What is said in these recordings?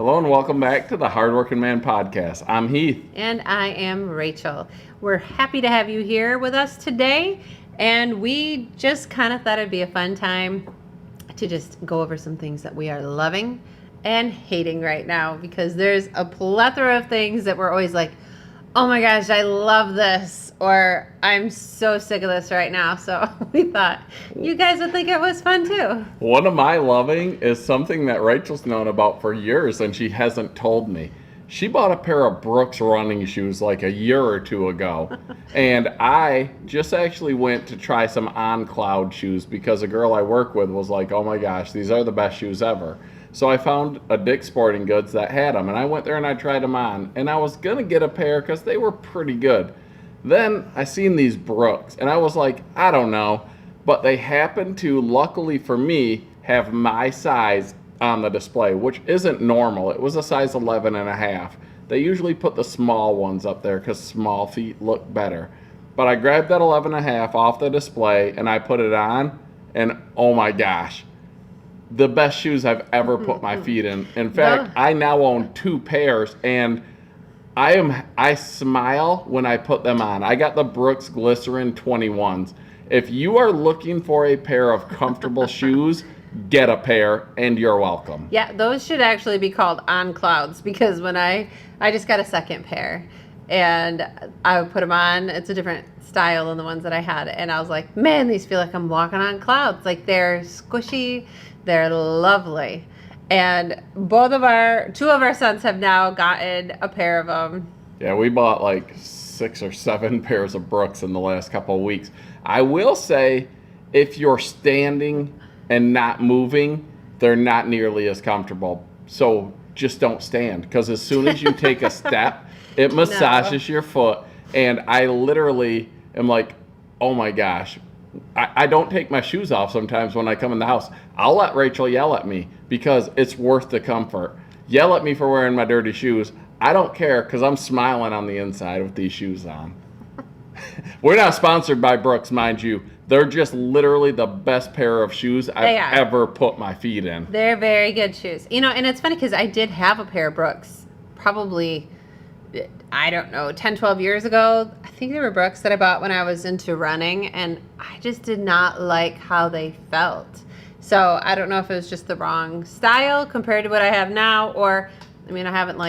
Hello and welcome back to the Hardworking Man Podcast. I'm Heath. And I am Rachel. We're happy to have you here with us today. And we just kind of thought it'd be a fun time to just go over some things that we are loving and hating right now, because there's a plethora of things that we're always like, oh my gosh, I love this, or I'm so sick of this right now. So we thought you guys would think it was fun too. One of my loving is something that Rachel's known about for years and she hasn't told me. She bought a pair of Brooks running shoes like a year or two ago. And I just actually went to try some On Cloud shoes because a girl I work with was like, oh my gosh, these are the best shoes ever. So I found a Dick's Sporting Goods that had them, and I went there and I tried them on. And I was going to get a pair because they were pretty good. Then I seen these Brooks, and I was like, I don't know. But they happened to, luckily for me, have my size on the display, which isn't normal. It was a size 11 and a half. They usually put the small ones up there because small feet look better. But I grabbed that 11 and a half off the display, and I put it on, and oh my gosh. The best shoes I've ever put my feet in. In fact, I now own two pairs, and I smile when I put them on. I got the Brooks Glycerin 21s. If you are looking for a pair of comfortable shoes, get a pair, and you're welcome. Yeah, those should actually be called On Clouds, because when I just got a second pair, and I would put them on. It's a different style than the ones that I had, and I was like, man, these feel like I'm walking on clouds. Like, they're squishy, they're lovely. And two of our sons have now gotten a pair of them. Yeah, we bought like 6 or 7 pairs of Brooks in the last couple of weeks. I will say, if you're standing and not moving, they're not nearly as comfortable. So just don't stand, because as soon as you take a step, it massages your foot. And I literally am like, oh my gosh. I don't take my shoes off sometimes when I come in the house. I'll let Rachel yell at me because it's worth the comfort. Yell at me for wearing my dirty shoes. I don't care, because I'm smiling on the inside with these shoes on. We're not sponsored by Brooks, mind you. They're just literally the best pair of shoes I've ever put my feet in. They're very good shoes. You know, and it's funny because I did have a pair of Brooks probably, I don't know, 10, 12 years ago. I think they were Brooks that I bought when I was into running, and I just did not like how they felt. So I don't know if it was just the wrong style compared to what I have now, or, I mean, I haven't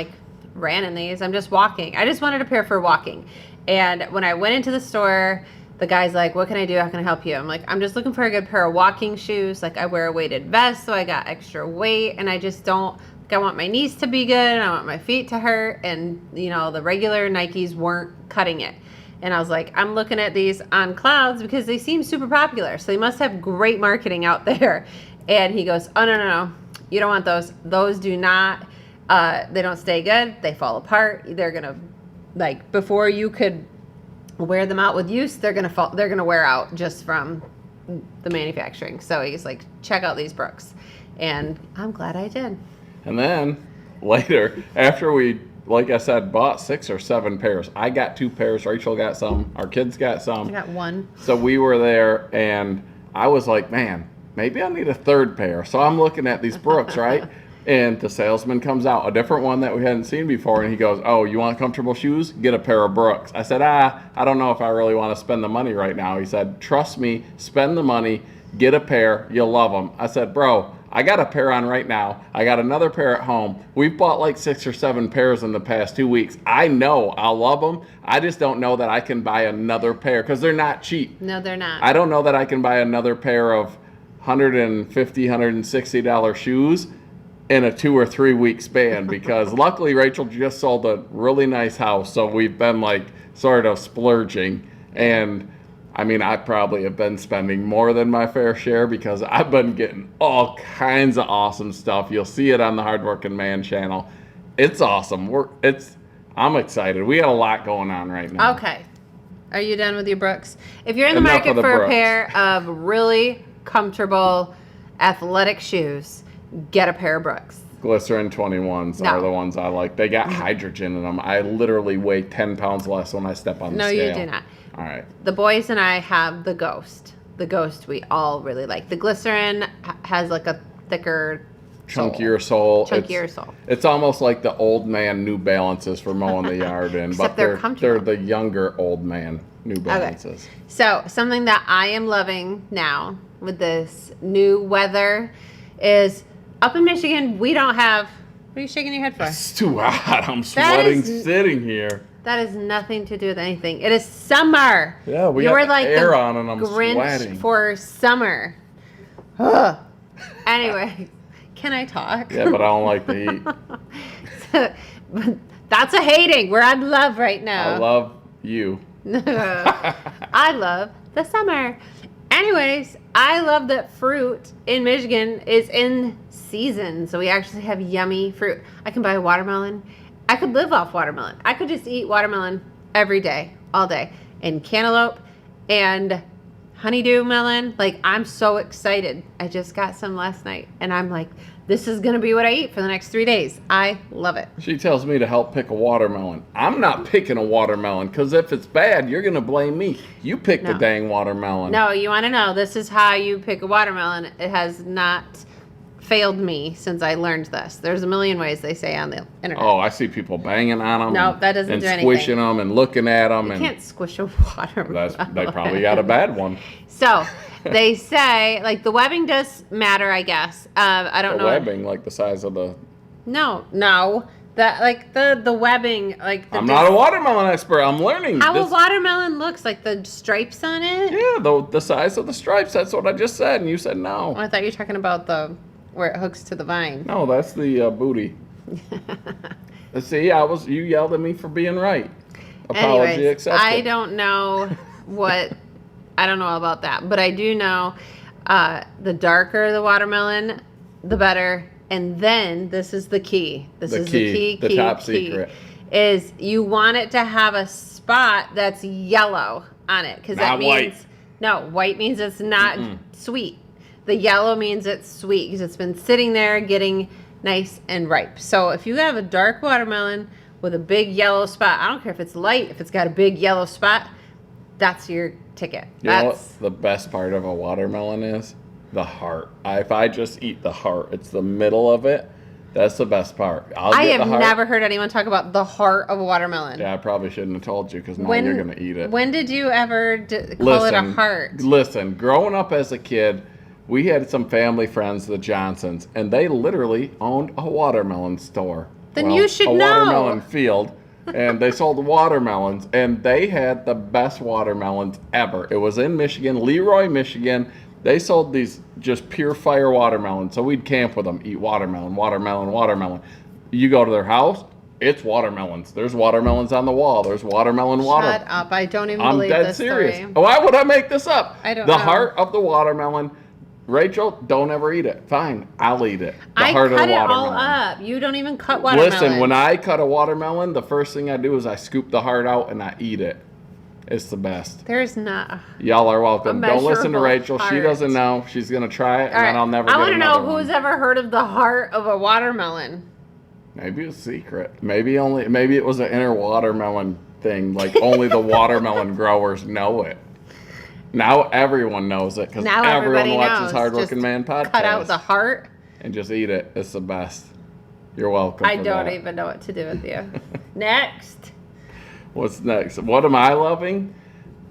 ran in these. I'm just walking. I just wanted a pair for walking. And when I went into the store, the guy's like, what can I do? How can I help you? I'm like, I'm just looking for a good pair of walking shoes. Like, I wear a weighted vest, so I got extra weight, and I just don't, I want my knees to be good, and I want my feet to hurt, and, you know, the regular Nikes weren't cutting it. And I was like, I'm looking at these On Clouds because they seem super popular, so they must have great marketing out there. And he goes, oh, no, you don't want those. Those do not, they don't stay good. They fall apart. They're going to, before you could wear them out with use, they're going to wear out just from the manufacturing. So he's like, check out these Brooks. And I'm glad I did. And then later, after we, like I said, bought 6 or 7 pairs, I got 2 pairs, Rachel got some, our kids got some. I got 1. So we were there, and I was like, man, maybe I need a 3rd pair. So I'm looking at these Brooks, right? And the salesman comes out, a different one that we hadn't seen before, and he goes, oh, you want comfortable shoes? Get a pair of Brooks. I said, I don't know if I really want to spend the money right now. He said, trust me, spend the money, get a pair, you'll love them. I said, bro, I got a pair on right now. I got another pair at home. We've bought like 6 or 7 pairs in the past 2 weeks. I know I'll love them. I just don't know that I can buy another pair because they're not cheap. No, they're not. I don't know that I can buy another pair of $150, $160 shoes in a 2 or 3 week span, because luckily Rachel just sold a really nice house, so we've been sort of splurging. And I mean, I probably have been spending more than my fair share because I've been getting all kinds of awesome stuff. You'll see it on the Hardworking Man channel. It's awesome. I'm excited. We got a lot going on right now. Okay. Are you done with your Brooks? If you're in the market for a pair of really comfortable athletic shoes, get a pair of Brooks. Glycerin 21s are the ones I like. They got hydrogen in them. I literally weigh 10 pounds less when I step on the scale. No, you do not. All right. The boys and I have the Ghost. The Ghost we all really like. The Glycerin has like a thicker chunkier sole. Chunkier sole. It's almost like the old man New Balances for mowing the yard in, Except but they're they're comfortable. the younger old man New Balances. So something that I am loving now with this new weather is up in Michigan, we don't have, what are you shaking your head for? It's too hot. I'm sweating is- sitting here. That has nothing to do with anything. It is summer. Yeah, we You're got the like air the on and I'm Grinch sweating. for summer. Ugh. Anyway, can I talk? Yeah, but I don't like the heat. That's a hating. We're on love right now. I love you. I love the summer. Anyways, I love that fruit in Michigan is in season. So we actually have yummy fruit. I can buy a watermelon. I could live off watermelon. I could just eat watermelon every day, all day. And cantaloupe and honeydew melon. Like, I'm so excited. I just got some last night. And I'm like, this is going to be what I eat for the next 3 days. I love it. She tells me to help pick a watermelon. I'm not picking a watermelon because if it's bad, you're going to blame me. You picked the No. dang watermelon. No, you want to know, this is how you pick a watermelon. It has not failed me since I learned this. There's a million ways they say on the internet. Oh, I see people banging on them. No, that doesn't and do anything. squishing them and looking at them. You and can't squish a watermelon. they probably got a bad one. So they say, like, the webbing does matter, I guess. I don't The know. webbing, like the size of the... No. That, like, the webbing, like the... I'm not a watermelon expert. I'm learning. How a watermelon looks, like the stripes on it? Yeah, the size of the stripes. That's what I just said, and you said no. Oh, I thought you were talking about where it hooks to the vine. No, that's the booty. See, you yelled at me for being right. Apology Anyways, accepted. I don't know about that, but I do know the darker the watermelon, the better. And then this is the key. The top secret. Is you want it to have a spot that's yellow on it, because that Not white. means no, white means it's not sweet. The yellow means it's sweet because it's been sitting there getting nice and ripe. So if you have a dark watermelon with a big yellow spot, I don't care if it's light, if it's got a big yellow spot, that's your ticket. You know what the best part of a watermelon is? The heart. If I just eat the heart, it's the middle of it. That's the best part. I have never heard anyone talk about the heart of a watermelon. Yeah, I probably shouldn't have told you because now you're going to eat it. When did you ever call it a heart? Listen, growing up as a kid, we had some family friends, the Johnsons, and they literally owned a watermelon store. Then you should know. A watermelon field. And they sold watermelons, and they had the best watermelons ever. It was in Michigan, Leroy, Michigan. They sold these just pure fire watermelons. So we'd camp with them, eat watermelon. You go to their house, it's watermelons. There's watermelons on the wall. There's watermelon water. Shut up. I don't even I'm believe dead this serious. story. Why would I make this up? I don't The know. heart of the watermelon. Rachel, don't ever eat it. Fine, I'll eat it. The I heart of cut the it all watermelon. up. You don't even cut watermelon. Listen, when I cut a watermelon, the first thing I do is I scoop the heart out and I eat it. It's the best. There's not. Y'all are welcome. Don't listen to measurable Rachel. She heart. doesn't know. She's going to try it, and then I'll never I get want to another know one. who's ever heard of the heart of a watermelon. Maybe it's secret. Maybe it was an inner watermelon thing. Like only the watermelon growers know it. Now everyone knows it because Now everyone everybody watches knows. Hardworking Just Man podcast. Cut out the heart. and just eat it. It's the best. You're welcome. I for don't that. even know what to do with you. Next. What's next? What am I loving?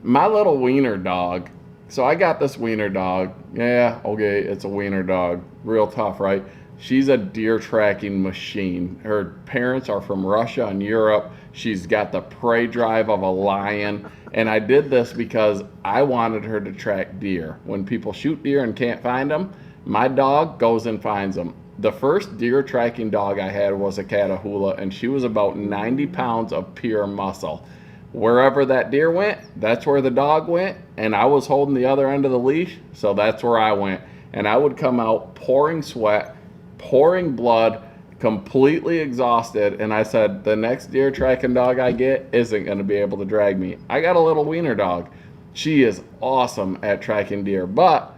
My little wiener dog. So I got this wiener dog. Yeah, okay, it's a wiener dog. Real tough, right? She's a deer tracking machine. Her parents are from Russia and Europe. She's got the prey drive of a lion. And I did this because I wanted her to track deer. When people shoot deer and can't find them, my dog goes and finds them. The first deer tracking dog I had was a Catahoula, and she was about 90 pounds of pure muscle. Wherever that deer went, that's where the dog went, and I was holding the other end of the leash, so that's where I went. And I would come out pouring sweat, pouring blood, completely exhausted, and I said, the next deer tracking dog I get isn't going to be able to drag me. I got a little wiener dog. She is awesome at tracking deer, but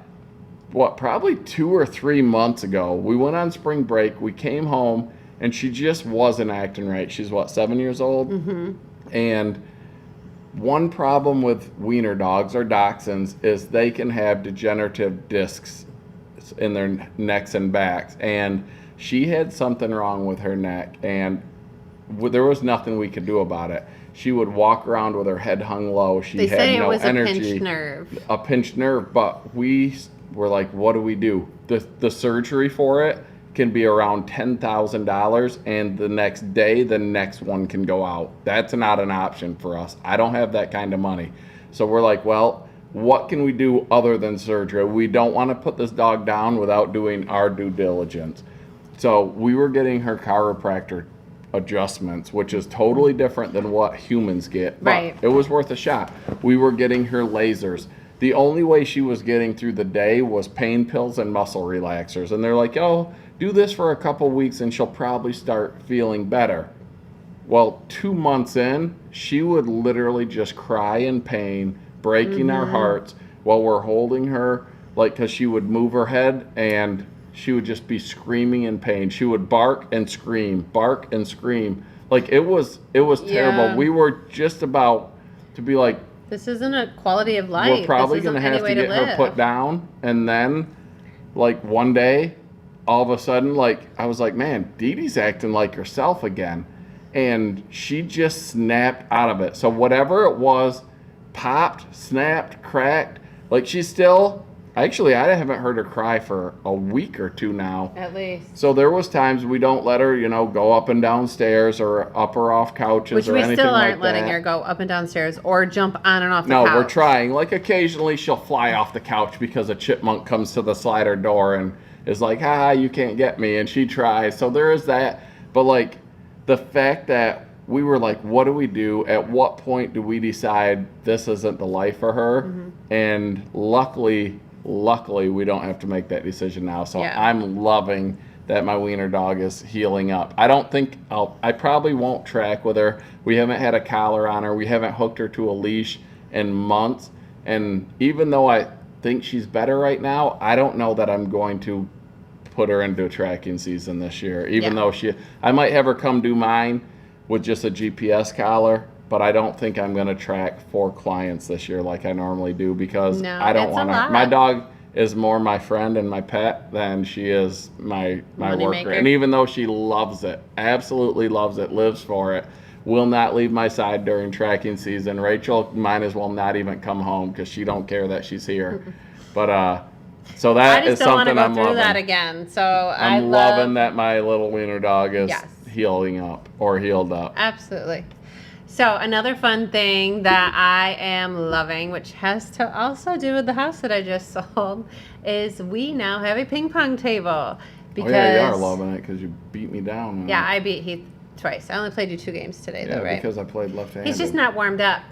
probably 2 or 3 months ago, we went on spring break, we came home, and she just wasn't acting right. She's 7 years old? Mm-hmm. And one problem with wiener dogs or dachshunds is they can have degenerative discs in their necks and backs. And She had something wrong with her neck, and there was nothing we could do about it. She would walk around with her head hung low. She They had say it no was energy. a pinched nerve. A pinched nerve, but we were like, what do we do? The surgery for it can be around $10,000, and the next day the next one can go out. That's not an option for us. I don't have that kind of money. So we're like, well, what can we do other than surgery? We don't want to put this dog down without doing our due diligence. So we were getting her chiropractor adjustments, which is totally different than what humans get. But Right. it was worth a shot. We were getting her lasers. The only way she was getting through the day was pain pills and muscle relaxers. And they're like, oh, do this for a couple weeks and she'll probably start feeling better. Well, 2 months in, she would literally just cry in pain, breaking our hearts while we're holding her, like, because she would move her head and she would just be screaming in pain. She would bark and scream. Like, it was terrible. Yeah. We were just about to be like, This isn't a quality of life. we're probably going to have to get her put down. And then, like, one day, all of a sudden, like, I was like, man, Dee Dee's acting like herself again. And she just snapped out of it. So whatever it was, popped, snapped, cracked. Like, she's still, actually, I haven't heard her cry for a week or two now. At least. So there was times we don't let her, go up and down stairs or up or off couches Which or we anything still like aren't letting that. her go up and down stairs or jump on and off the No, couch. we're trying. Like, occasionally she'll fly off the couch because a chipmunk comes to the slider door and is like, you can't get me. And she tries. So there is that. But, like, the fact that we were like, what do we do? At what point do we decide this isn't the life for her? Mm-hmm. And luckily, we don't have to make that decision now. So Yeah. I'm loving that my wiener dog is healing up. I don't think I probably won't track with her. We haven't had a collar on her. We haven't hooked her to a leash in months. And even though I think she's better right now, I don't know that I'm going to put her into a tracking season this year. Even though I might have her come do mine with just a GPS collar, but I don't think I'm going to track 4 clients this year like I normally do because No, I don't it's a want to. lot. My dog is more my friend and my pet than she is my Money worker. maker. And even though she loves it, absolutely loves it, lives for it, will not leave my side during tracking season. Rachel might as well not even come home because she don't care that she's here. But so I that just is don't want to something go I'm through loving. that again. So I'm loving that my little wiener dog is Yes. healing up or healed up. Absolutely. So another fun thing that I am loving, which has to also do with the house that I just sold, is we now have a ping pong table. Because, Oh yeah, you are loving it because you beat me down. Yeah, I beat Heath twice. I only played you 2 games today, Yeah, though, right? because I played left-handed. He's just not warmed up.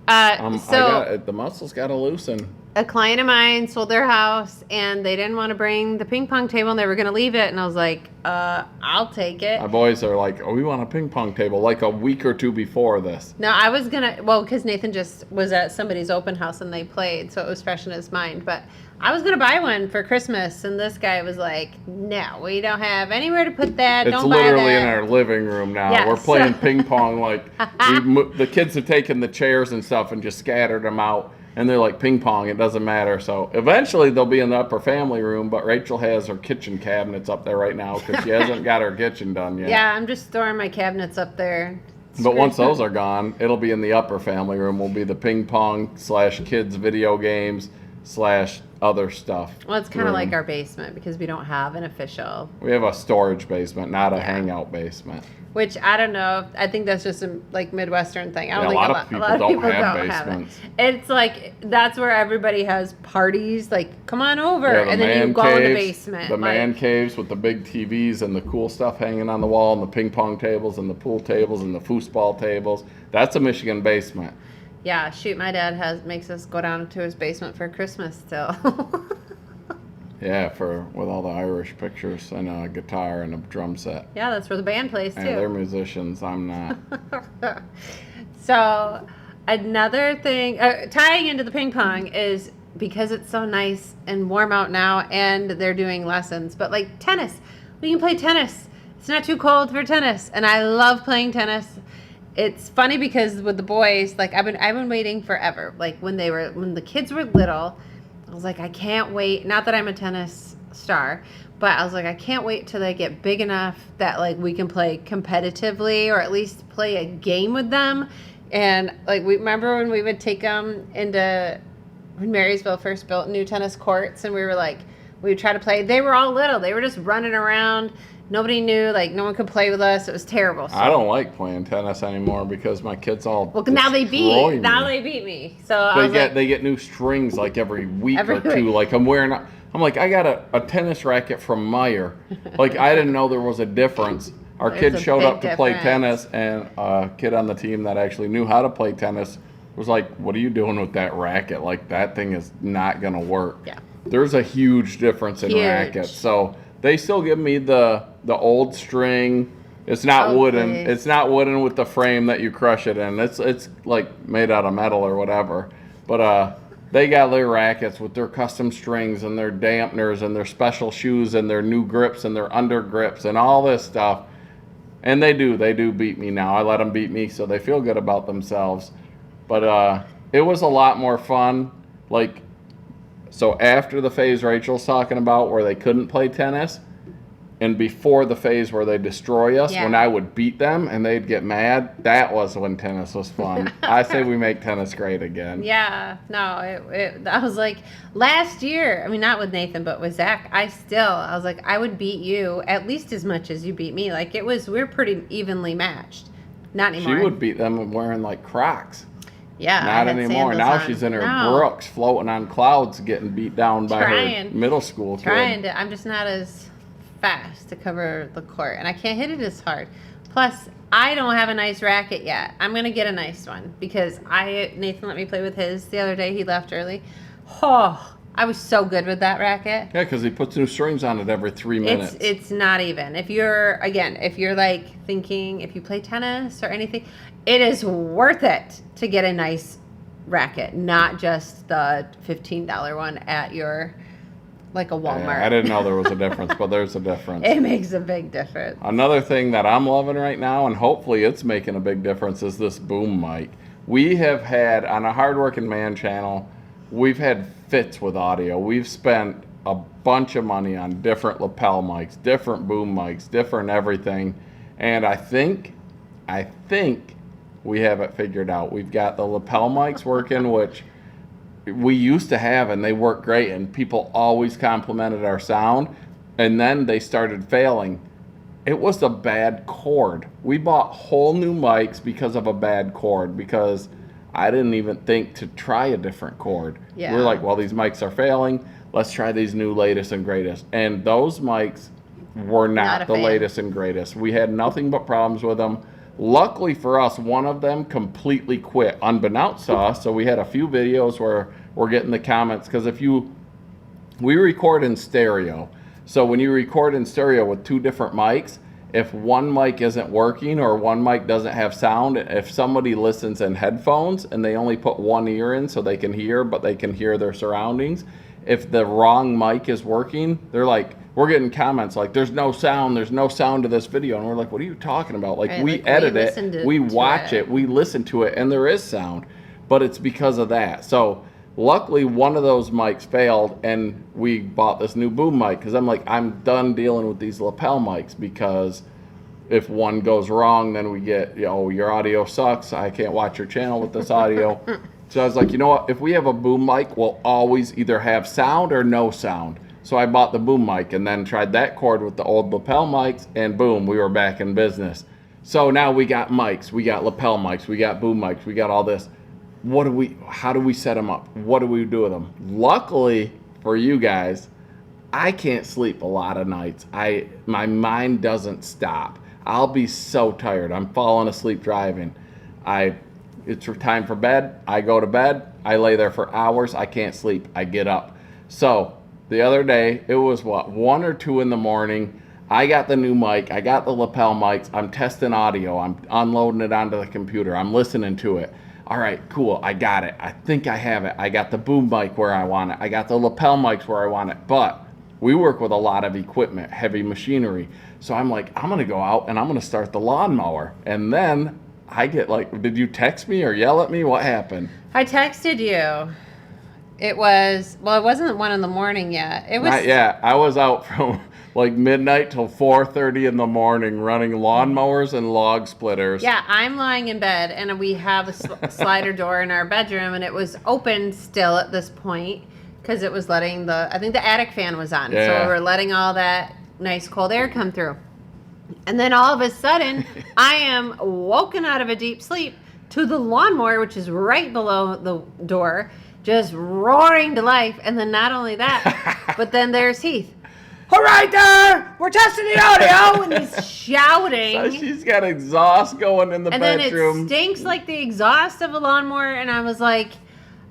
The muscles got to loosen. A client of mine sold their house and they didn't want to bring the ping pong table and they were going to leave it. And I was like, I'll take it. My boys are like, we want a ping pong table like a week or two before this. No, I was going to, because Nathan just was at somebody's open house and they played. So it was fresh in his mind. But I was going to buy one for Christmas. And this guy was like, no, we don't have anywhere to put that. It's Don't buy literally that. in our living room now. Yeah, We're playing so- ping pong like the kids have taken the chairs and stuff and just scattered them out. And they're like, ping pong, it doesn't matter. So eventually they'll be in the upper family room, but Rachel has her kitchen cabinets up there right now because she hasn't got her kitchen done yet. Yeah, I'm just storing my cabinets up there. But once those are gone, it'll be in the upper family room. Will be the ping pong / kids video games / other stuff. Well, it's kind of room. like our basement because we don't have an official. We have a storage basement, not a Yeah. hangout basement. Which I don't know. I think that's just a Midwestern thing. I don't Yeah, a think lot of people don't have basements. It's like that's where everybody has parties. Like, come on over, Yeah, the and then you man go in the caves, basement. The like, man caves with the big TVs and the cool stuff hanging on the wall, and the ping pong tables and the pool tables and the foosball tables. That's a Michigan basement. Yeah, shoot, my dad makes us go down to his basement for Christmas still. Yeah, with all the Irish pictures and a guitar and a drum set. Yeah, that's where the band plays too. And they're musicians. I'm not. So another thing, tying into the ping pong is because it's so nice and warm out now and they're doing lessons, but like tennis, we can play tennis. It's not too cold for tennis. And I love playing tennis. It's funny because with the boys, like I've been waiting forever. Like when the kids were little, I was like, I can't wait. Not that I'm a tennis star, But I was like, I can't wait till they get big enough that like we can play competitively or at least play a game with them. And like we remember when we would take them into when Marysville first built new tennis courts, and we were like, we would try to play. They were all little. They were just running around. Nobody knew. Like no one could play with us. It was terrible. So. I don't like playing tennis anymore because my kids all well now they destroy beat me. now they beat me. So I was like, They get new strings like every week Every or two. week. Like I'm like I got a tennis racket from Meyer. Like I didn't know there was a difference. Our There's kid a showed big up to play difference. tennis, and a kid on the team that actually knew how to play tennis was like, "What are you doing with that racket? Like that thing is not gonna work." Yeah. There's a huge difference in Huge. rackets. So they still give me the old string. It's not Oh, wooden. please. It's not wooden with the frame that you crush it in. It's like made out of metal or whatever. But they got their rackets with their custom strings and their dampeners and their special shoes and their new grips and their under grips and all this stuff. And they do beat me now. I let them beat me so they feel good about themselves. But it was a lot more fun. Like, so after the phase Rachel's talking about where they couldn't play tennis, and before the phase where they destroy us, Yeah. when I would beat them and they'd get mad, that was when tennis was fun. I say we make tennis great again. Yeah, no, I was like, last year, I mean, not with Nathan, but with Zach, I was like, I would beat you at least as much as you beat me. Like, we're pretty evenly matched. Not She anymore. would beat them wearing like Crocs. Yeah. I Not had anymore. sandals Now on. she's in her No, Brooks, floating on clouds, getting beat down by her Trying. middle school kid. Trying to, I'm just not as fast to cover the court, and I can't hit it as hard. Plus, I don't have a nice racket yet. I'm gonna get a nice one because Nathan let me play with his the other day. He left early. Oh, I was so good with that racket. Yeah, because he puts new strings on it every 3 minutes. It's not even. If you're like thinking if you play tennis or anything, it is worth it to get a nice racket, not just the $15 one at your like a Walmart. Yeah, I didn't know there was a difference, but there's a difference. It makes a big difference. Another thing that I'm loving right now, and hopefully it's making a big difference, is this boom mic. We have had, on a Hardworking Man channel, we've had fits with audio. We've spent a bunch of money on different lapel mics, different boom mics, different everything. And I think we have it figured out. We've got the lapel mics working, which we used to have, and they work great, and people always complimented our sound. And then they started failing. It was a bad cord. We bought whole new mics because of a bad cord, because I didn't even think to try a different cord. Yeah. We're like, well, these mics are failing. Let's try these new latest and greatest. And those mics were Not not a the fan. latest and greatest. We had nothing but problems with them. Luckily for us, one of them completely quit, unbeknownst to us. So we had a few videos where we're getting the comments, because we record in stereo. So when you record in stereo with two different mics, if one mic isn't working or one mic doesn't have sound, if somebody listens in headphones and they only put one ear in so they can hear, but they can hear their surroundings, if the wrong mic is working, they're like, we're getting comments like, there's no sound to this video. And we're like, what are you talking about? Like, Right, we like, we edit listened it, to- we to watch it. it, we listen to it, and there is sound. But it's because of that. So luckily, one of those mics failed, and we bought this new boom mic, because I'm like, I'm done dealing with these lapel mics, because if one goes wrong, then we get, your audio sucks. I can't watch your channel with this audio. So I was like, you know what? If we have a boom mic, we'll always either have sound or no sound. So I bought the boom mic and then tried that cord with the old lapel mics, and boom, we were back in business. So now we got mics, we got lapel mics, we got boom mics, we got all this. How do we set them up? What do we do with them? Luckily for you guys, I can't sleep a lot of nights. My mind doesn't stop. I'll be so tired. I'm falling asleep driving. It's time for bed. I go to bed. I lay there for hours. I can't sleep. I get up. So the other day, it was 1 or 2 in the morning. I got the new mic. I got the lapel mics. I'm testing audio. I'm unloading it onto the computer. I'm listening to it. All right, cool. I got it. I think I have it. I got the boom mic where I want it. I got the lapel mics where I want it. But we work with a lot of equipment, heavy machinery. So I'm like, I'm going to go out and I'm going to start the lawnmower. And then I get like, did you text me or yell at me? What happened? I texted you. It was, well, it wasn't 1 in the morning yet. It was. Not yet. I was out from like midnight till 4:30 in the morning running lawnmowers and log splitters. Yeah, I'm lying in bed, and we have a slider door in our bedroom, and it was open still at this point because it was letting I think the attic fan was on. Yeah. So we were letting all that nice cold air come through. And then all of a sudden, I am woken out of a deep sleep to the lawnmower, which is right below the door, just roaring to life. And then not only that, but then there's Heath. All right there, we're testing the audio, and he's shouting. So she's got exhaust going in the bedroom. And then it stinks like the exhaust of a lawnmower, and I was like,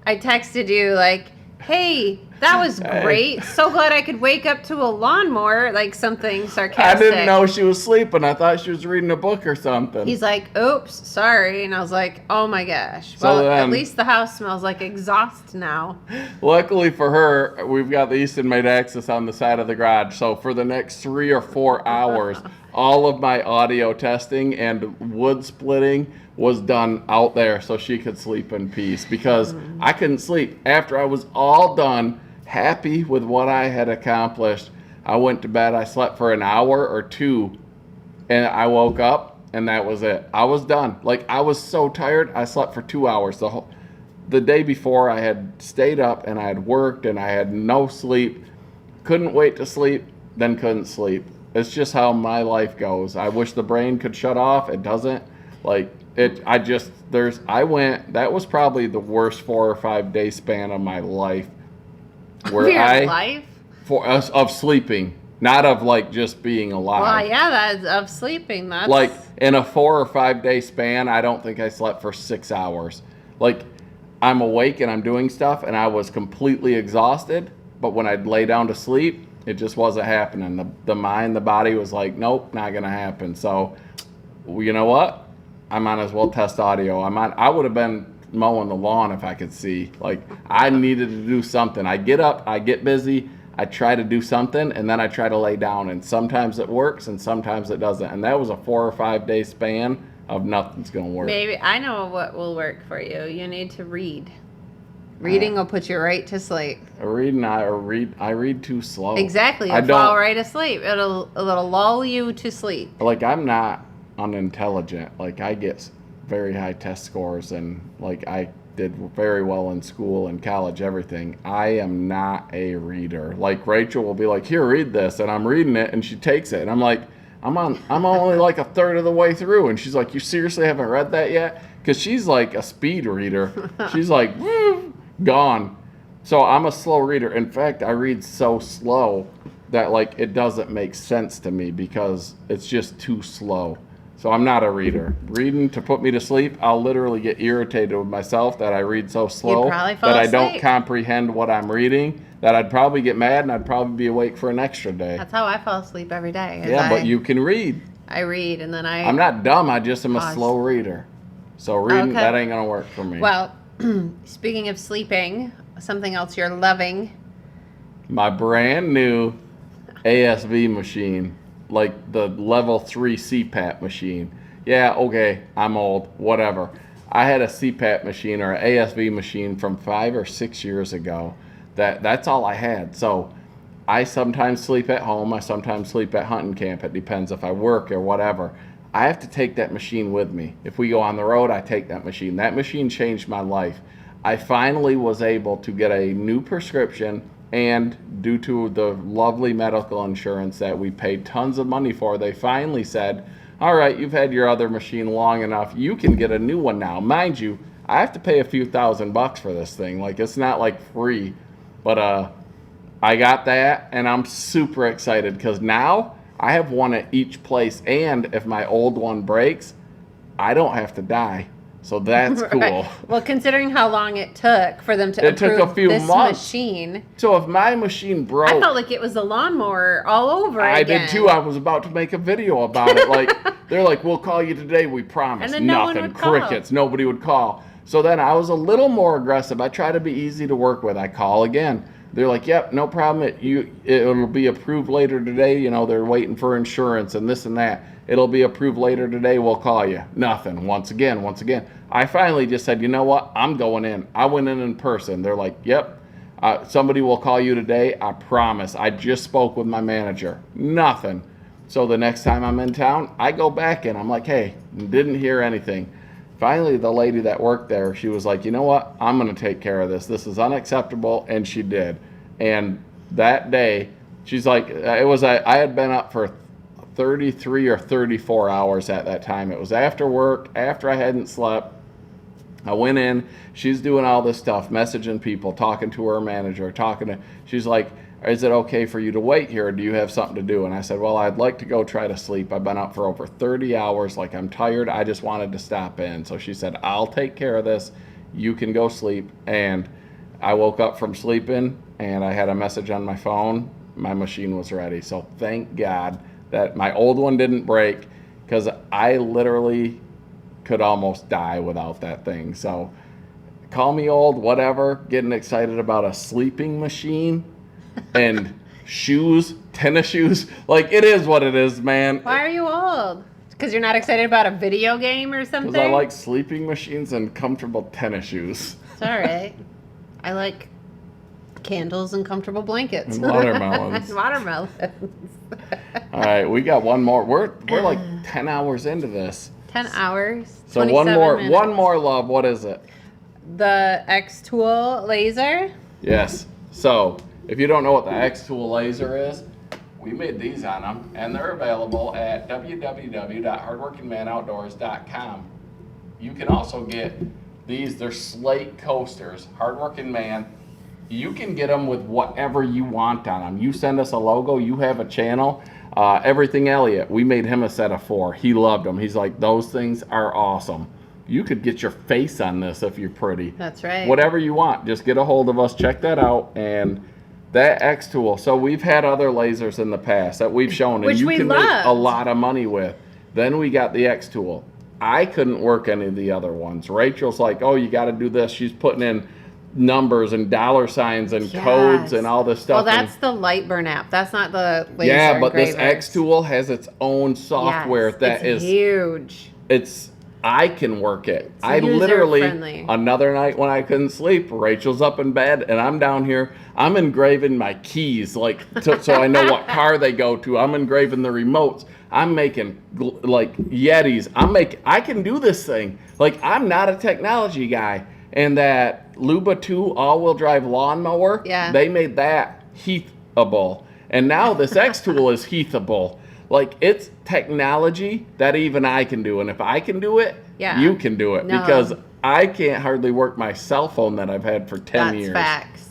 I texted you like, hey, that was great. So glad I could wake up to a lawnmower, like something sarcastic. I didn't know she was sleeping. I thought she was reading a book or something. He's like, oops, sorry. And I was like, oh my gosh. So Well, then, at least the house smells like exhaust now. Luckily for her, we've got the Easton-made access on the side of the garage. So for the next 3 or 4 hours, all of my audio testing and wood splitting was done out there so she could sleep in peace, because I couldn't sleep. After I was all done, happy with what I had accomplished, I went to bed. I slept for an hour or 2, and I woke up, and that was it. I was done. Like, I was so tired, I slept for 2 hours. The day before, I had stayed up, and I had worked, and I had no sleep. Couldn't wait to sleep, then couldn't sleep. It's just how my life goes. I wish the brain could shut off. It doesn't. Like, that was probably the worst 4 or 5 day span of my life. Of sleeping, not of like just being alive. Well, yeah, that's of sleeping. That's like in a 4 or 5 day span, I don't think I slept for 6 hours. Like, I'm awake and I'm doing stuff and I was completely exhausted, but when I'd lay down to sleep, it just wasn't happening. The mind, the body was like, nope, not gonna happen. So, you know what? I might as well test audio. I would have been mowing the lawn if I could see. Like, I needed to do something. I get up, I get busy, I try to do something, and then I try to lay down. And sometimes it works, and sometimes it doesn't. And that was a 4 or 5 day span of nothing's gonna work. Maybe I know what will work for you. You need to read. Reading will put you right to sleep. I read too slow. Exactly. You'll fall right asleep. It'll lull you to sleep. Like, I'm not unintelligent. Like, I get very high test scores, and like I did very well in school and college, everything. I am not a reader. Like, Rachel will be like, here, read this, and I'm reading it, and she takes it, and I'm like, I'm only like a third of the way through, and she's like, you seriously haven't read that yet? Because she's like a speed reader. She's like, woo, gone. So I'm a slow reader. In fact, I read so slow that like it doesn't make sense to me because it's just too slow. So I'm not a reader. Reading to put me to sleep, I'll literally get irritated with myself that I read so slow that I don't comprehend what I'm reading, that I'd probably get mad and I'd probably be awake for an extra day. That's how I fall asleep every day. Yeah, but you can read. I read, and then I'm not dumb, I just am a slow reader. So reading, that ain't going to work for me. Well, speaking of sleeping, something else you're loving. My brand new ASV machine. Like the level 3 CPAP machine. Yeah, okay, I'm old, whatever. I had a CPAP machine or an ASV machine from 5 or 6 years ago. That's all I had. So I sometimes sleep at home. I sometimes sleep at hunting camp. It depends if I work or whatever. I have to take that machine with me. If we go on the road, I take that machine. That machine changed my life. I finally was able to get a new prescription, and due to the lovely medical insurance that we paid tons of money for, they finally said, all right, you've had your other machine long enough. You can get a new one now. Mind you, I have to pay a few $1,000 for this thing. Like, it's not like free. But I got that, and I'm super excited because now I have one at each place. And if my old one breaks, I don't have to die. So that's cool. Right. Well, considering how long it took for them to approve this machine. So if my machine broke, I felt like it was a lawnmower all over again. I did too. I was about to make a video about it. Like, they're like, we'll call you today, we promise. And then nothing. No one would Crickets. Call. Nobody would call. So then I was a little more aggressive. I try to be easy to work with. I call again. They're like, yep, no problem. It'll be approved later today. You know, they're waiting for insurance and this and that. It'll be approved later today. We'll call you. Nothing. Once again. I finally just said, you know what? I'm going in. I went in person. They're like, yep. Somebody will call you today. I promise. I just spoke with my manager. Nothing. So the next time I'm in town, I go back in. I'm like, hey, didn't hear anything. Finally, the lady that worked there, she was like, you know what? I'm going to take care of this. This is unacceptable. And she did. And that day, she's like, I had been up for 33 or 34 hours at that time. It was after work, after I hadn't slept. I went in, she's doing all this stuff, messaging people, talking to her manager, she's like, is it okay for you to wait here, or do you have something to do? And I said, well, I'd like to go try to sleep. I've been up for over 30 hours, like I'm tired, I just wanted to stop in. So she said, I'll take care of this, you can go sleep. And I woke up from sleeping, and I had a message on my phone, my machine was ready. So thank God that my old one didn't break, because I literally could almost die without that thing. So call me old, whatever, getting excited about a sleeping machine and shoes, tennis shoes. Like, it is what it is, man. Why are you old? Because you're not excited about a video game or something? Because I like sleeping machines and comfortable tennis shoes. It's all right. I like candles and comfortable blankets. And watermelons. And watermelons. All right, we got one more. We're like 10 hours into this. 10 hours. So one more love. What is it? The X-Tool laser. Yes. So if you don't know what the X-Tool laser is, we made these on them, and they're available at www.hardworkingmanoutdoors.com. You can also get these. They're slate coasters. Hardworking Man. You can get them with whatever you want on them. You send us a logo. You have a channel. Everything Elliot, we made him a set of 4. He loved them. He's like, those things are awesome. You could get your face on this if you're pretty. That's right. Whatever you want, just get a hold of us. Check that out. And that X-Tool. So we've had other lasers in the past that we've shown, and you can make a lot of money with. Then we got the X-Tool. I couldn't work any of the other ones. Rachel's like, oh, you got to do this. She's putting in numbers and dollar signs and codes and all this stuff. Well, that's the Lightburn app. That's not the laser but engravers. this X-Tool has its own software that is huge. I can work it. I literally, friendly. Another night when I couldn't sleep, Rachel's up in bed and I'm down here. I'm engraving my keys, so I know what car they go to. I'm engraving the remotes. I'm making like Yetis. I can do this thing. Like, I'm not a technology guy. And that Luba 2 all-wheel drive lawnmower, they made that Heathable. And now this X-Tool is Heathable. Like, it's technology that even I can do. And if I can do it, you can do it. No. Because I can't hardly work my cell phone that I've had for 10 years. That's facts.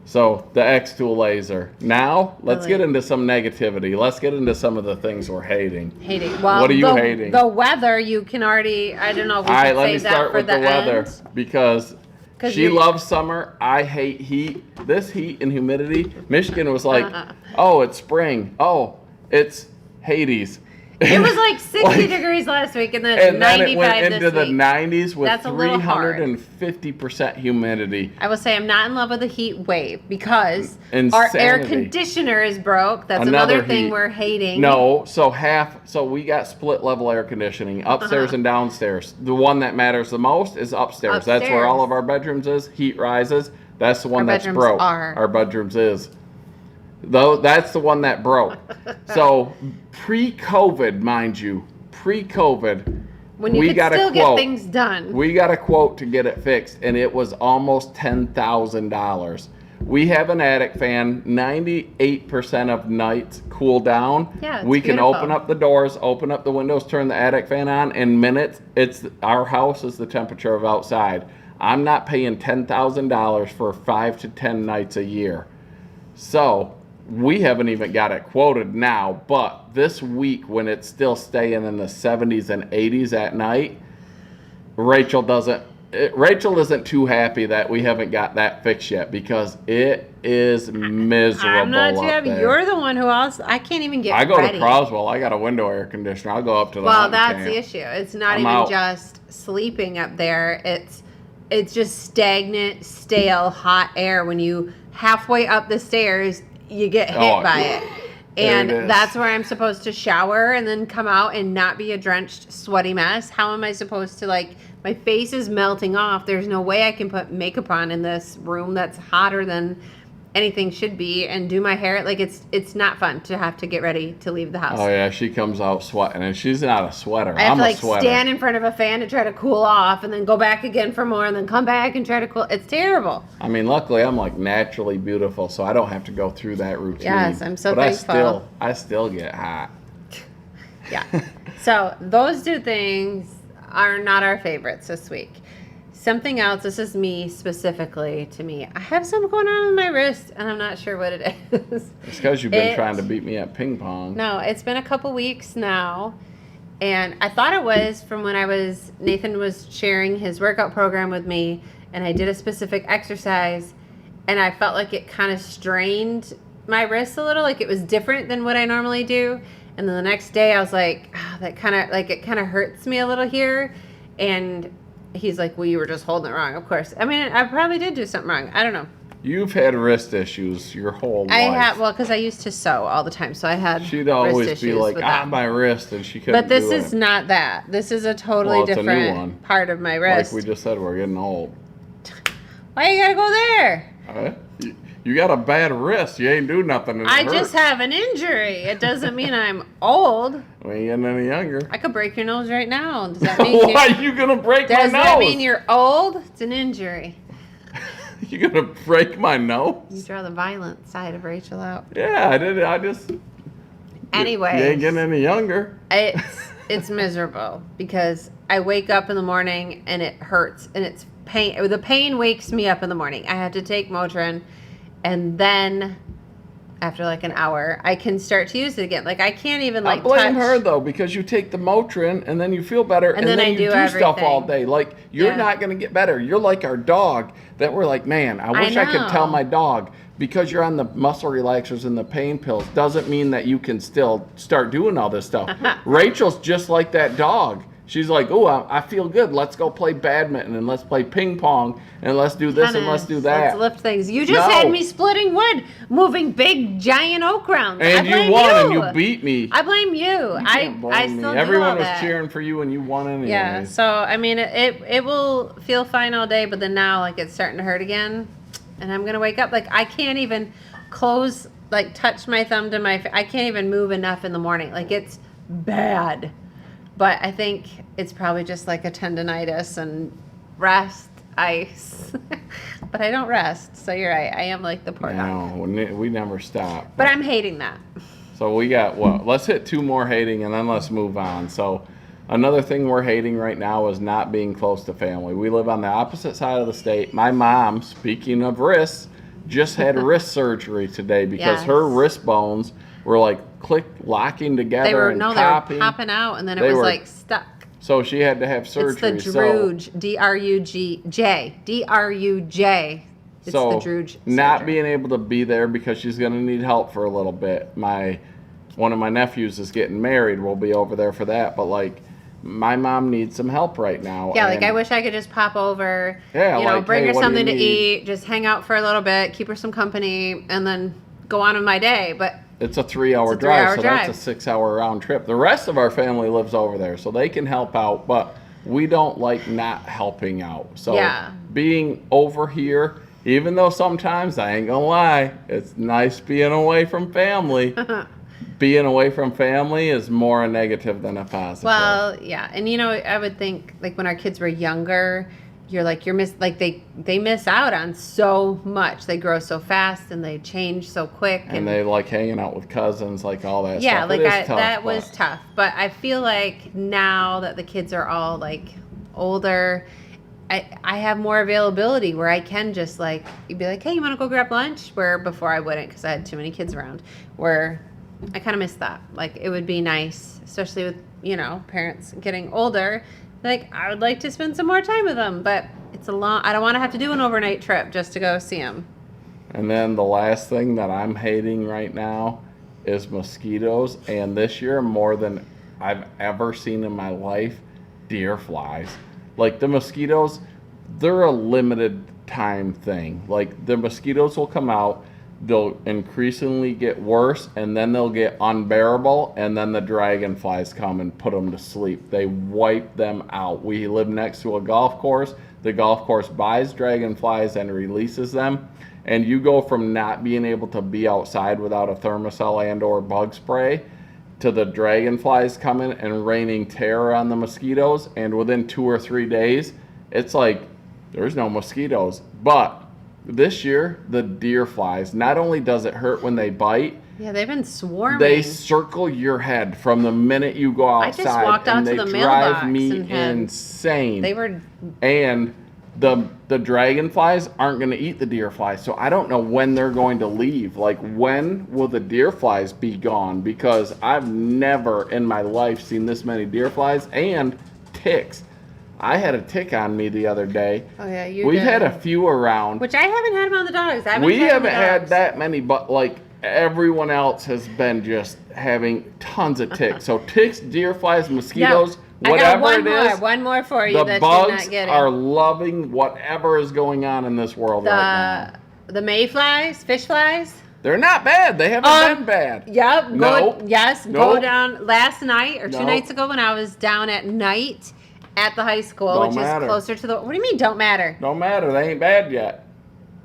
So, the X-Tool laser. Now, let's get into some negativity. Let's get into some of the things we're hating. Well, what are you hating? The weather, you can already, I don't know if we should save let me start with the weather. end. Because she loves summer. I hate heat. This heat and humidity. Michigan was like, oh, it's spring. Oh, it's Hades. It was like 60 degrees last week, and then 95 then it went into this the week. 90s with That's a little hard. 350% humidity. I will say I'm not in love with the heat wave because Insanity. Our air conditioner is broke. That's another thing we're hating. No, so we got split level air conditioning upstairs and downstairs. The one that matters the most is upstairs. That's where all of our bedrooms is. Heat rises. That's the one that's broke. Our bedrooms is. Though that's the one that broke. So pre-COVID, mind you, when you could still get things done. We got a quote to get it fixed, and it was almost $10,000. We have an attic fan. 98% of nights cool down. Yeah, we can open up the doors, open up the windows, turn the attic fan on. In minutes, our house is the temperature of outside. I'm not paying $10,000 for 5 to 10 nights a year. So we haven't even got it quoted now, but this week when it's still staying in the 70s and 80s at night, Rachel isn't too happy that we haven't got that fixed yet because it is miserable. I'm not too happy. There. You're the one who also, I can't even get ready. I go to Croswell. I got a window air conditioner. I'll go up to the Well, that's the issue. It's not I'm just sleeping up there. It's just stagnant, stale, hot air. When you halfway up the stairs, you get hit by it. And There it is. that's where I'm supposed to shower and then come out and not be a drenched, sweaty mess. How am I supposed to, like, my face is melting off. There's no way I can put makeup on in this room that's hotter than anything should be and do my hair. Like, it's not fun to have to get ready to leave the house. Oh yeah, she comes out sweating, and she's not a sweater. I have I'm to, a like, sweater. stand in front of a fan to try to cool off and then go back again for more and then come back and try to cool. It's terrible. I mean, luckily I'm like naturally beautiful, so I don't have to go through that routine. Yes, I'm so but thankful. I still get hot. Yeah. So those two things are not our favorites this week. Something else, this is me specifically to me. I have something going on with my wrist and I'm not sure what it is. It's because you've been trying to beat me at ping pong. No, it's been a couple weeks now. And I thought it was from when Nathan was sharing his workout program with me and I did a specific exercise and I felt like it kind of strained my wrist a little, like it was different than what I normally do. And then the next day I was like, that kind of, like, it kind of hurts me a little here. And he's like, well, you were just holding it wrong. Of course. I mean, I probably did do something wrong. I don't know. You've had wrist issues your whole life. I have, well, because I used to sew all the time. So I had She'd always wrist be issues like, with that. my wrist, and she couldn't But this do is it. not that. This is a totally Well, it's a new different one. part of my wrist. Like we just said, we're getting old. Why you gotta go there? You got a bad wrist. You ain't do nothing. And it I hurts. just have an injury. It doesn't mean I'm old. We ain't getting any younger. I could break your nose right now. Does that mean Why are you gonna break my does nose? that mean you're old? It's an injury. You gonna break my nose? You draw the violent side of Rachel out. Yeah, I did. I just. Anyway, You ain't getting any younger. It's miserable because I wake up in the morning and it hurts and it's pain. The pain wakes me up in the morning. I have to take Motrin, and then after like an hour, I can start to use it again. Like I can't even like I blame touch. her though, because you take the Motrin and then you feel better, and then I you do stuff all everything. day. Like you're Yeah. not gonna get better. You're like our dog that we're like, man, I wish I could tell know. my dog, because you're on the muscle relaxers and the pain pills doesn't mean that you can still start doing all this stuff. Rachel's just like that dog. She's like, oh, I feel good. Let's go play badminton and let's play ping pong and let's do this and let's do that. Let's lift things. You just had me splitting wood, moving big giant oak rounds. And I blame you won and you beat me. I blame you. Can't blame I me. still Everyone do all was that. cheering for you and you won anyway. Yeah. So I mean, it will feel fine all day, but then now like it's starting to hurt again, and I'm gonna wake up like I can't even touch my thumb to my. I can't even move enough in the morning. Like it's bad. But I think it's probably just like a tendonitis and rest, ice. But I don't rest, so you're right. I am like the poor dog. No, we never stop. But I'm hating that. So we got, well, let's hit two more hating and then let's move on. So another thing we're hating right now is not being close to family. We live on the opposite side of the state. My mom, speaking of wrists, just had wrist surgery today because her Yes. wrist bones were like locking together They were and they were popping. popping out, and then it They was were- like stuck. So she had to have surgery. It's the Druge, D-R-U-G-J, D-R-U-J. It's So the Druge not surgery. being able to be there because she's going to need help for a little bit. One of my nephews is getting married. We'll be over there for that. But like, my mom needs some help right now. Yeah, like and I wish I could just pop over, Yeah, like, bring hey, her what do you something to need? eat, just hang out for a little bit, keep her some company, and then go on with my day. But it's a 3-hour It's a drive, 3-hour so drive. that's a 6-hour round trip. The rest of our family lives over there, so they can help out. But we don't like not helping out. So Yeah. being over here, even though sometimes I ain't gonna lie, it's nice being away from family. Being away from family is more a negative than a positive. well, yeah, and I would think like when our kids were younger, they miss out on so much. They grow so fast and they change so quick. and they like hanging out with cousins, like all that Yeah, stuff. like It is tough, that was but- tough. But I feel like now that the kids are all like older, I have more availability where I can just like you'd be like, hey, you want to go grab lunch? Where before I wouldn't because I had too many kids around. Where I kind of miss that. Like it would be nice, especially with parents getting older. Like I would like to spend some more time with them, but it's a long. I don't want to have to do an overnight trip just to go see them. And then the last thing that I'm hating right now is mosquitoes. And this year, more than I've ever seen in my life, deer flies. Like the mosquitoes, they're a limited time thing. Like the mosquitoes will come out, they'll increasingly get worse, and then they'll get unbearable, and then the dragonflies come and put them to sleep. They wipe them out. We live next to a golf course. The golf course buys dragonflies and releases them, and you go from not being able to be outside without a thermocell and or bug spray to the dragonflies coming and raining terror on the mosquitoes, and within 2 or 3 days, it's like there's no mosquitoes. But this year, the deer flies, not only does it hurt when they bite, Yeah, they've been swarming. they circle your head from the minute you go outside. I just walked out and to they the drive mailbox me and had, insane. they were, And the dragonflies aren't going to eat the deer flies, so I don't know when they're going to leave. Like, when will the deer flies be gone? Because I've never in my life seen this many deer flies and ticks. I had a tick on me the other day. oh yeah, you We've did. had a few around. Which I haven't had them on the dogs. We haven't had that many, but like everyone else has been just having tons of ticks. So ticks, deer flies, mosquitoes, whatever it is. One more for you The that you're bugs not getting. are loving whatever is going on in this world right now. The mayflies, fish flies. They're not bad. They haven't been bad. Yep. No. Yes. No. Go down last night or 2 No. nights ago when I was down at night at the high school, Don't which matter. is closer to the. What do you mean? Don't matter, Don't matter. They ain't bad yet.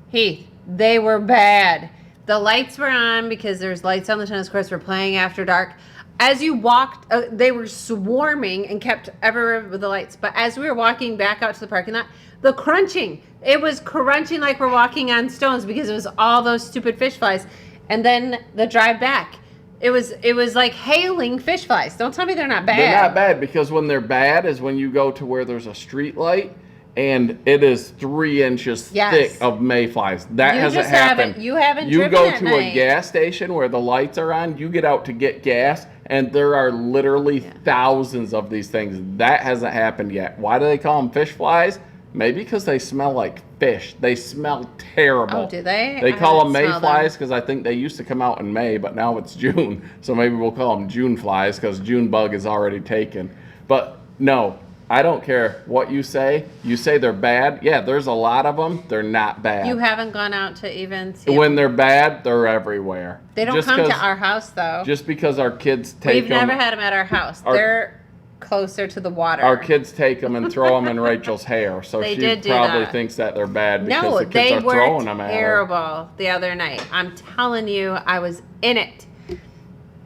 Heath. They were bad. The lights were on because there's lights on the tennis courts. We're playing after dark. As you walked, they were swarming and kept everywhere with the lights. But as we were walking back out to the parking lot, the crunching. It was crunching like we're walking on stones because it was all those stupid fish flies. And then the drive back. It was like hailing fish flies. Don't tell me they're not bad. They're not bad, because when they're bad is when you go to where there's a street light and it is 3 inches Yes. thick of mayflies. That You hasn't just happened. haven't- you haven't You driven go at to a night. gas station where the lights are on, you get out to get gas, and there are literally thousands of these things. That hasn't happened yet. Why do they call them fish flies? Maybe because they smell like fish. They smell terrible. Oh, do they? They I call them haven't smelled mayflies because I think they used to come out in May, but now it's June. So maybe we'll call them June flies because June bug is already taken. But no, I don't care what you say. You say they're bad. Yeah, there's a lot of them. They're not bad. You haven't gone out to even see When them. they're bad, they're everywhere. They don't Just come to 'cause- our house though. Just because our kids take We've them. never had them at our house. Our- They're closer to the water. Our kids take them and throw them in Rachel's hair, so They she did do probably that. thinks that they're bad because No, the kids they are were throwing them at her. terrible the other night. I'm telling you, I was in it.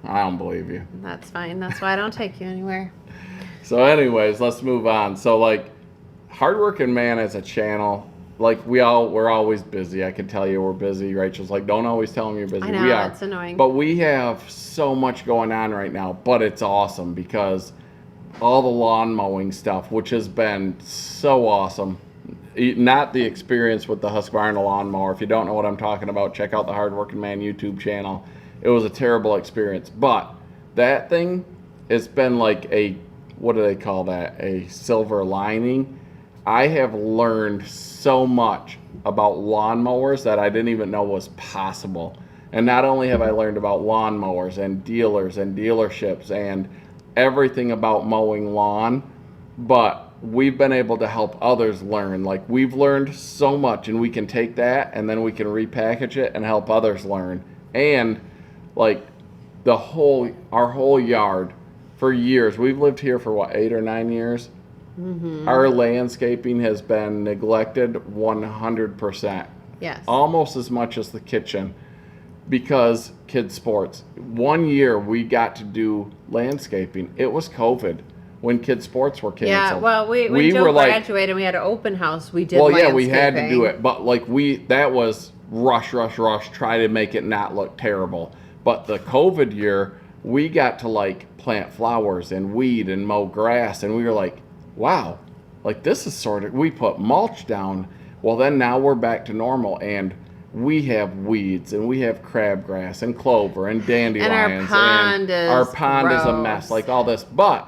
I don't believe you. That's fine. That's why I don't take you anywhere. So anyways, let's move on. So like, Hardworking Man as a channel, like we're always busy. I can tell you we're busy. Rachel's like, don't always tell them you're busy. I know, we are. it's annoying. But we have so much going on right now, but it's awesome because all the lawn mowing stuff, which has been so awesome. Not the experience with the Husqvarna lawnmower. If you don't know what I'm talking about, check out the Hardworking Man YouTube channel. It was a terrible experience, but that thing, it's been like a, what do they call that? A silver lining. I have learned so much about lawnmowers that I didn't even know was possible. And not only have I learned about lawnmowers and dealers and dealerships and everything about mowing lawn, but we've been able to help others learn. Like, we've learned so much, and we can take that and then we can repackage it and help others learn. And like our whole yard for years, we've lived here for what, 8 or 9 years? Mm-hmm. Our landscaping has been neglected 100%. Yes. Almost as much as the kitchen, because kids sports. 1 year we got to do landscaping. It was COVID when kids sports were canceled. Yeah, well, when Joe were like, graduated, we had an open house. We did. well, yeah, we had to do landscaping. it, but like that was rush, try to make it not look terrible. But the COVID year, we got to like plant flowers and weed and mow grass, and we were like, wow, like this is sort of, we put mulch down. Well, then now we're back to normal, and we have weeds, and we have crabgrass and clover and dandelions, our pond is a mess, like all this. But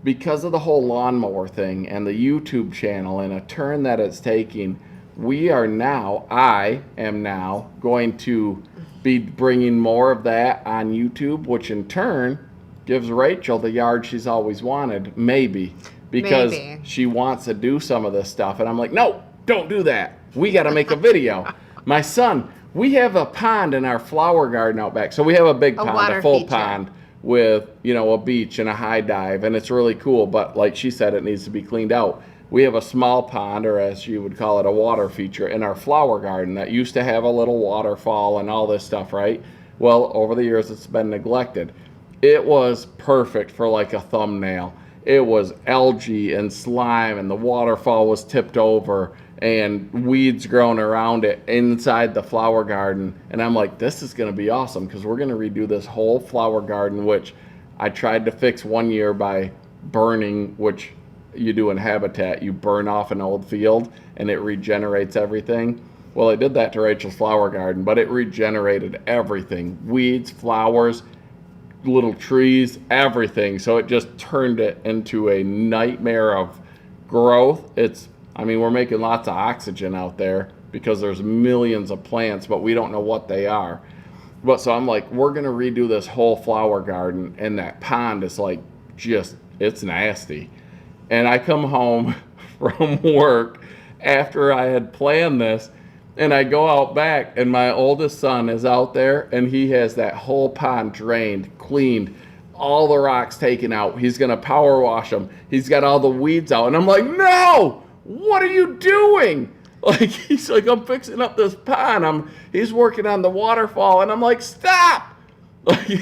because of the whole lawnmower thing and the YouTube channel and a turn that it's taking, I am now going to be bringing more of that on YouTube, which in turn gives Rachel the yard she's always wanted, because she wants to do some of this stuff. And I'm like, no, don't do that. We got to make a video. My son we have a pond in our flower garden out back. So we have a big A pond, water a full feature. pond with, a beach and a high dive, and it's really cool. But like she said, it needs to be cleaned out. We have a small pond, or as you would call it, a water feature in our flower garden that used to have a little waterfall and all this stuff, right? Well, over the years, it's been neglected. It was perfect for like a thumbnail. It was algae and slime, and the waterfall was tipped over, and weeds growing around it inside the flower garden. And I'm like, this is going to be awesome because we're going to redo this whole flower garden, which I tried to fix one year by burning, which you do in habitat. You burn off an old field and it regenerates everything. Well, I did that to Rachel's flower garden, but it regenerated everything. Weeds, flowers, little trees, everything. So it just turned it into a nightmare of growth. We're making lots of oxygen out there because there's millions of plants, but we don't know what they are. But so I'm like, we're going to redo this whole flower garden, and that pond is like it's nasty. And I come home from work after I had planned this, and I go out back, and my oldest son is out there, and he has that whole pond drained, cleaned, all the rocks taken out. He's going to power wash them. He's got all the weeds out. And I'm like, no! What are you doing? Like, he's like, I'm fixing up this pond. He's working on the waterfall, and I'm like, stop! Like,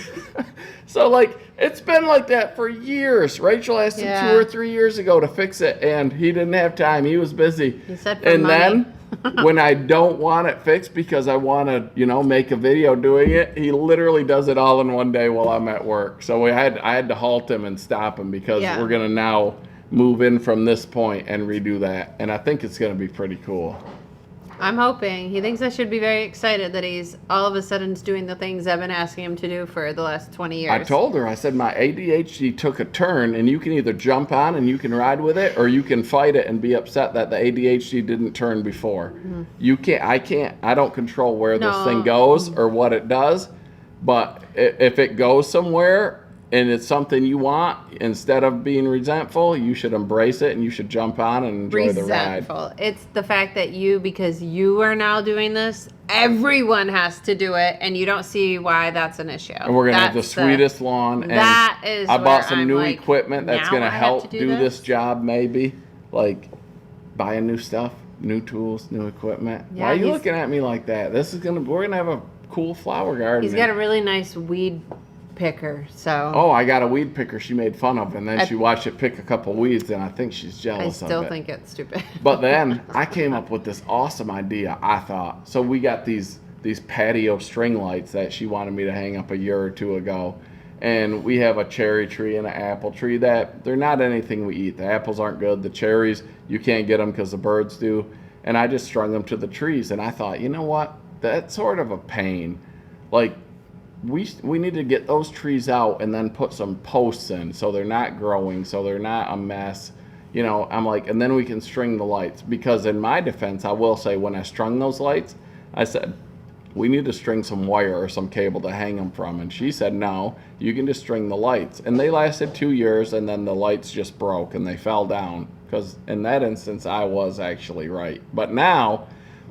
so like, it's been like that for years. Rachel asked him 2 or 3 years ago to fix it, and he didn't have time. He was busy. He said for and money. Then when I don't want it fixed because I want to, make a video doing it, he literally does it all in one day while I'm at work. So I had to halt him and stop him because we're gonna now move in from this point and redo that, and I think it's going to be pretty cool. I'm hoping. He thinks I should be very excited that he's all of a sudden doing the things I've been asking him to do for the last 20 years. I told her, I said, my ADHD took a turn, and you can either jump on and you can ride with it, or you can fight it and be upset that the ADHD didn't turn before. Mm-hmm. I don't control where this thing goes or what it does, but if it goes somewhere and it's something you want, instead of being resentful, you should embrace it and you should jump on and enjoy the ride. It's the fact that because you are now doing this, everyone has to do it, and you don't see why that's an issue. And we're going to have the sweetest lawn. And that is I bought some I'm new like, equipment that's going to help do this job, maybe. Like buying new stuff, new tools, new equipment. Yeah, Why are you looking at me like that? We're going to have a cool flower garden. He's got a really nice weed picker, so. Oh, I got a weed picker she made fun of, and then she watched it pick a couple weeds, and I think she's jealous of it. I still think it's stupid. But then I came up with this awesome idea, I thought. So we got these patio string lights that she wanted me to hang up a year or two ago. And we have a cherry tree and an apple tree that they're not anything we eat. The apples aren't good. The cherries, you can't get them because the birds do. And I just strung them to the trees. And I thought, you know what? That's sort of a pain. Like, we need to get those trees out and then put some posts in so they're not growing, so they're not a mess. I'm like, and then we can string the lights. Because in my defense, I will say, when I strung those lights, I said, we need to string some wire or some cable to hang them from. And she said, no, you can just string the lights. And they lasted 2 years, and then the lights just broke and they fell down. Because in that instance, I was actually right. But now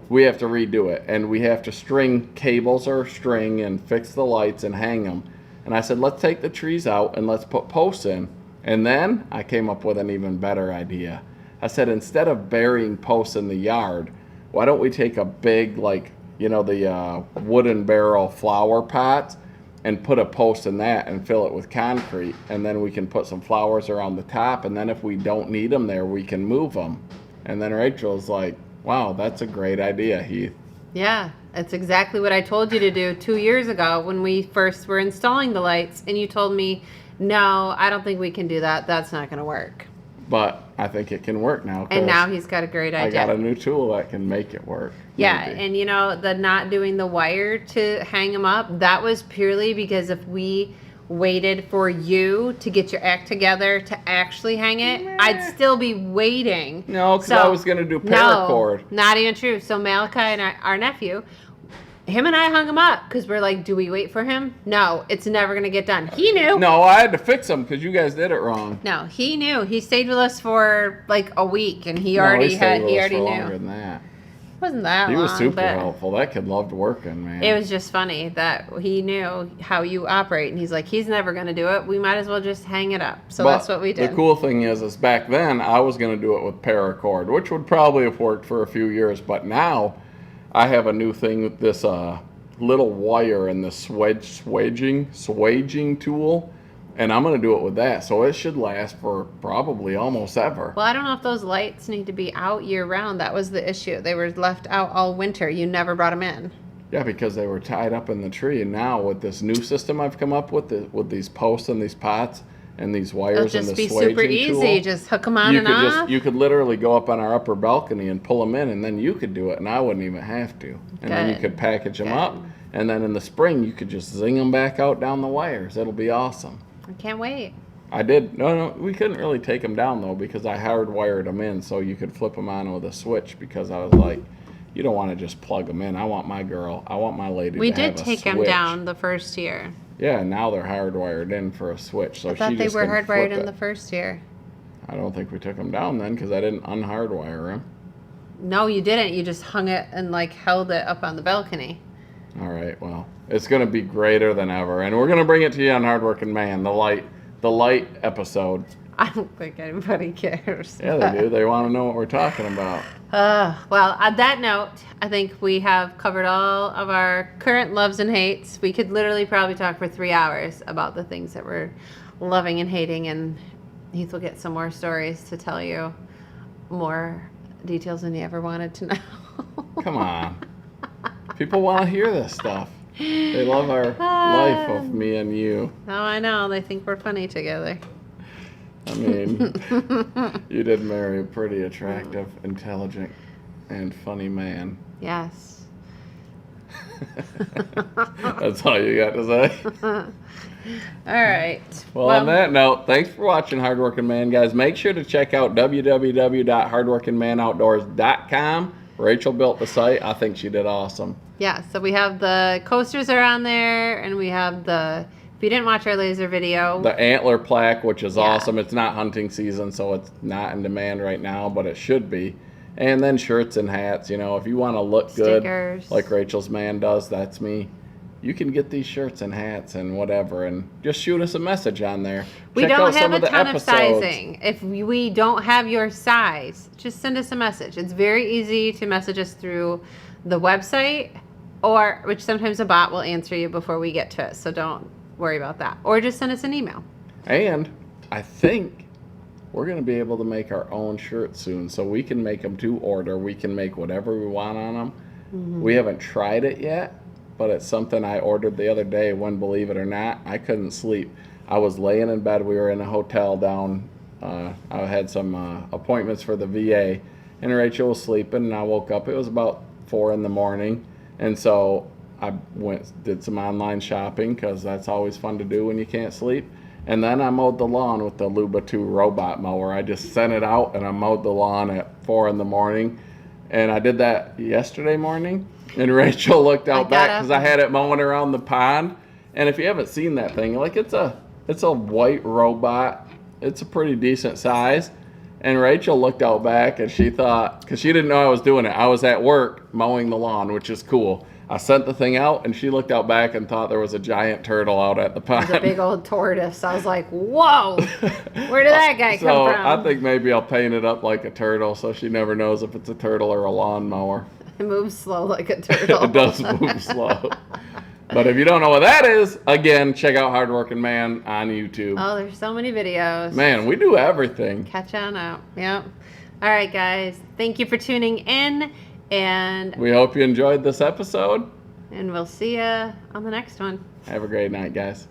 we have to redo it, and we have to string cables or string and fix the lights and hang them. And I said, let's take the trees out and let's put posts in. And then I came up with an even better idea. I said, instead of burying posts in the yard, why don't we take a big, the wooden barrel flower pots and put a post in that and fill it with concrete, and then we can put some flowers around the top, and then if we don't need them there, we can move them. And then Rachel's like, wow, that's a great idea, Heath. Yeah, that's exactly what I told you to do 2 years ago when we first were installing the lights, and you told me, no, I don't think we can do that. That's not going to work. But I think it can work now. And now he's got a great idea. I got a new tool that can make it work. Yeah, maybe. and the not doing the wire to hang them up, that was purely because if we waited for you to get your act together to actually hang it, I'd still be waiting. No, because I was going to do paracord. No, not even true. So Malachi and our nephew, him and I hung him up because we're like, do we wait for him? No, it's never going to get done. He knew. No, I had to fix him because you guys did it wrong. No, he knew. He stayed with us for like a week, and he No, already he stayed with us for knew. longer than that. wasn't that He long, was super but helpful. That kid loved working, man. it was just funny that he knew how you operate, and he's like, he's never going to do it. We might as well just hang it up. So But that's what we did. the cool thing is back then I was going to do it with paracord, which would probably have worked for a few years. But now I have a new thing with this little wire and the swaging tool, and I'm going to do it with that. So it should last for probably almost ever. Well, I don't know if those lights need to be out year round. That was the issue. They were left out all winter. You never brought them in. Yeah, because they were tied up in the tree. And now with this new system I've come up with, with these posts and these pots and these It'll wires and just the be super swaging easy. tool, Just hook them on and off. you could literally go up on our upper balcony and pull them in, and then you could do it, and I wouldn't even have to. And then you Good. could package them Good. up, and then in the spring you could just zing them back out down the wires. It'll be awesome. I can't wait. I did. No, we couldn't really take them down though because I hardwired them in so you could flip them on with a switch, because I was like, you don't want to just plug them in. I want my lady We to have did a take them switch. down the first year. Yeah, now they're hardwired in for a switch. So I thought she they just were can hardwired flip in it. the first year. I don't think we took them down then because I didn't unhardwire them. No, you didn't. You just hung it and like held it up on the balcony. All right, well, it's going to be greater than ever, and we're going to bring it to you on Hardworking Man, the light episode. I don't think anybody cares. Yeah, they do. They want to know what we're talking about. Well, on that note, I think we have covered all of our current loves and hates. We could literally probably talk for 3 hours about the things that we're loving and hating, and Heath will get some more stories to tell you, more details than you ever wanted to know. Come on. People want to hear this stuff. They love our life of me and you. Oh, I know. They think we're funny together. I mean, you did marry a pretty attractive, intelligent, and funny man. Yes. That's all you got to say? All right. Well, on that note, thanks for watching Hardworking Man, guys. Make sure to check out www.hardworkingmanoutdoors.com. Rachel built the site. I think she did awesome. Yeah, so we have the coasters are on there, and we have the, if you didn't watch our laser video, The antler plaque, which is Yeah. awesome. It's not hunting season, so it's not in demand right now, but it should be. And then shirts and hats. You know, if you want to look good, Stickers. like Rachel's man does, that's me. You can get these shirts and hats and whatever, and just shoot us a message on there. we Check out don't some have a of the ton of episodes. sizing. If we don't have your size, just send us a message. It's very easy to message us through the website, or which sometimes a bot will answer you before we get to it, so don't worry about that. Or just send us an email. And I think we're going to be able to make our own shirts soon, so we can make them to order. We can make whatever we want on them. We haven't tried it yet, but it's something I ordered the other day when, believe it or not, I couldn't sleep. I was laying in bed. We were in a hotel down. I had some appointments for the VA, and Rachel was sleeping, and I woke up. It was about 4 in the morning, and so I did some online shopping because that's always fun to do when you can't sleep. And then I mowed the lawn with the Luba 2 robot mower. I just sent it out, and I mowed the lawn at 4 in the morning. And I did that yesterday morning. And Rachel looked out back because I had it mowing around the pond. And if you haven't seen that thing, like it's a white robot. It's a pretty decent size. And Rachel looked out back and she thought, because she didn't know I was doing it, I was at work mowing the lawn, which is cool. I sent the thing out and she looked out back and thought there was a giant turtle out at the pond. The big old tortoise. I was like, whoa, where did that guy come from? I think maybe I'll paint it up like a turtle so she never knows if it's a turtle or a lawnmower. It moves slow like a turtle. It does move slow. But if you don't know what that is, again, check out Hardworking Man on YouTube. Oh, there's so many videos. Man, we do everything. Catch on up. Yep. All right, guys. Thank you for tuning in, and We hope you enjoyed this episode. we'll see you on the next one. Have a great night, guys.